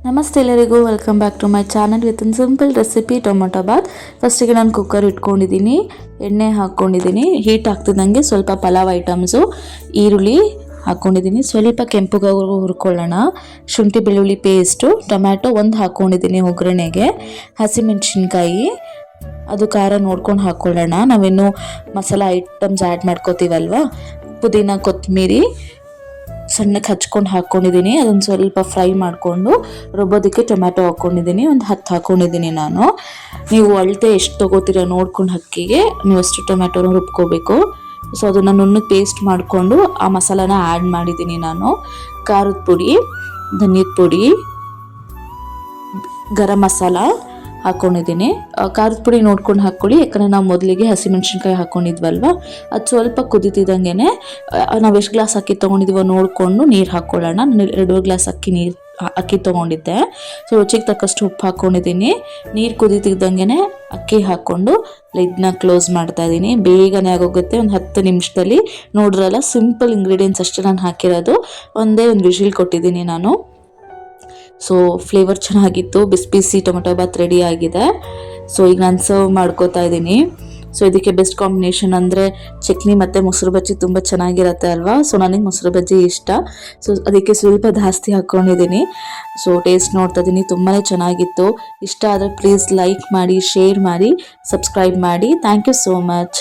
ನಮಸ್ತೆ ಎಲ್ಲರಿಗೂ, welcome back to my channel with ಒಂದು ಸಿಂಪಲ್ ರೆಸಿಪಿ ಟೊಮೊಟೊ ಬಾತ್. ಫಸ್ಟಿಗೆ ನಾನು ಕುಕ್ಕರ್ ಇಟ್ಕೊಂಡಿದ್ದೀನಿ, ಎಣ್ಣೆ ಹಾಕ್ಕೊಂಡಿದ್ದೀನಿ. ಹೀಟ್ ಆಗ್ತಿದ್ದಂಗೆ ಸ್ವಲ್ಪ ಪಲಾವ್ ಐಟಮ್ಸು, ಈರುಳ್ಳಿ ಹಾಕ್ಕೊಂಡಿದ್ದೀನಿ, ಸ್ವಲ್ಪ ಕೆಂಪುಗಾಗೂ ಹುರ್ಕೊಳ್ಳೋಣ. ಶುಂಠಿ ಬೆಳ್ಳುಳ್ಳಿ ಪೇಸ್ಟು, ಟೊಮ್ಯಾಟೊ ಒಂದು ಹಾಕ್ಕೊಂಡಿದ್ದೀನಿ ಒಗ್ಗರಣೆಗೆ, ಹಸಿಮೆಣಸಿನ್ಕಾಯಿ, ಅದು ಖಾರ ನೋಡ್ಕೊಂಡು ಹಾಕ್ಕೊಳ್ಳೋಣ. ನಾವಿನ್ನು ಮಸಾಲ ಐಟಮ್ಸ್ ಆ್ಯಡ್ ಮಾಡ್ಕೋತೀವಲ್ವ, ಪುದೀನ ಕೊತ್ತಂಬರಿ ಸಣ್ಣಕ್ಕೆ ಹಚ್ಕೊಂಡು ಹಾಕ್ಕೊಂಡಿದ್ದೀನಿ. ಅದನ್ನು ಸ್ವಲ್ಪ ಫ್ರೈ ಮಾಡಿಕೊಂಡು ರುಬ್ಬೋದಕ್ಕೆ ಟೊಮ್ಯಾಟೊ ಹಾಕ್ಕೊಂಡಿದ್ದೀನಿ, ಒಂದು 10 ಹಾಕ್ಕೊಂಡಿದ್ದೀನಿ ನಾನು. ನೀವು ಅಳತೆ ಎಷ್ಟು ತೊಗೋತೀರ ನೋಡ್ಕೊಂಡು ಅಕ್ಕಿಗೆ ನೀವು ಅಷ್ಟು ಟೊಮ್ಯಾಟೊನ ರುಬ್ಕೋಬೇಕು. ಸೊ ಅದನ್ನು ನುಣ್ಣಗೆ ಪೇಸ್ಟ್ ಮಾಡಿಕೊಂಡು ಆ ಮಸಾಲಾನ ಆ್ಯಡ್ ಮಾಡಿದ್ದೀನಿ ನಾನು. ಖಾರದ ಪುಡಿ, ಧನಿಯದ ಪುಡಿ, ಗರಂ ಮಸಾಲ ಹಾಕ್ಕೊಂಡಿದ್ದೀನಿ. ಖಾರದ ಪುಡಿ ನೋಡ್ಕೊಂಡು ಹಾಕ್ಕೊಳ್ಳಿ, ಯಾಕಂದರೆ ನಾವು ಮೊದಲಿಗೆ ಹಸಿಮೆಣ್ಸಿನ್ಕಾಯಿ ಹಾಕ್ಕೊಂಡಿದ್ವಲ್ವ, ಅದು ಸ್ವಲ್ಪ ಕುದಿತಿದ್ದಂಗೆ ನಾವು ಎಷ್ಟು ಗ್ಲಾಸ್ ಅಕ್ಕಿ ತೊಗೊಂಡಿದ್ದೀವೋ ನೋಡಿಕೊಂಡು ನೀರು ಹಾಕ್ಕೊಳ್ಳೋಣ. ನಾನು 2 ಗ್ಲಾಸ್ ಅಕ್ಕಿ ತೊಗೊಂಡಿದ್ದೆ. ಸೊ ರುಚಿಗೆ ತಕ್ಕಷ್ಟು ಉಪ್ಪು ಹಾಕ್ಕೊಂಡಿದ್ದೀನಿ. ನೀರು ಕುದಿತಿದ್ದಂಗೆ ಅಕ್ಕಿ ಹಾಕ್ಕೊಂಡು ಲಿಡ್ನ ಕ್ಲೋಸ್ ಮಾಡ್ತಾ ಇದ್ದೀನಿ. ಬೇಗನೆ ಆಗೋಗುತ್ತೆ, ಒಂದು 10 ನಿಮಿಷದಲ್ಲಿ. ನೋಡ್ರಲ್ಲ, ಸಿಂಪಲ್ ಇಂಗ್ರೀಡಿಯೆಂಟ್ಸ್ ಅಷ್ಟೇ ನಾನು ಹಾಕಿರೋದು. ಒಂದೇ ಒಂದು ವಿಷಿಲ್ ಕೊಟ್ಟಿದ್ದೀನಿ ನಾನು. ಸೊ ಫ್ಲೇವರ್ ಚೆನ್ನಾಗಿತ್ತು, ಬಿಸಿ ಬಿಸಿ ಟೊಮೊಟೊ ಬಾತ್ ರೆಡಿ ಆಗಿದೆ. ಸೊ ಈಗ ನಾನು ಸರ್ವ್ ಮಾಡ್ಕೋತಾ ಇದ್ದೀನಿ. ಸೊ ಇದಕ್ಕೆ ಬೆಸ್ಟ್ ಕಾಂಬಿನೇಷನ್ ಅಂದರೆ ಚಟ್ನಿ ಮತ್ತು ಮೊಸರು ಬಜ್ಜಿ ತುಂಬ ಚೆನ್ನಾಗಿರುತ್ತೆ ಅಲ್ವಾ. ಸೊ ನನಗೆ ಮೊಸರು ಬಜ್ಜಿ ಇಷ್ಟ, ಸೊ ಅದಕ್ಕೆ ಸ್ವಲ್ಪ ಜಾಸ್ತಿ ಹಾಕ್ಕೊಂಡಿದ್ದೀನಿ. ಸೊ ಟೇಸ್ಟ್ ನೋಡ್ತಾ ಇದ್ದೀನಿ, ತುಂಬಾ ಚೆನ್ನಾಗಿತ್ತು. ಇಷ್ಟ ಆದರೆ ಪ್ಲೀಸ್ ಲೈಕ್ ಮಾಡಿ, ಶೇರ್ ಮಾಡಿ, ಸಬ್ಸ್ಕ್ರೈಬ್ ಮಾಡಿ. Thank you so much.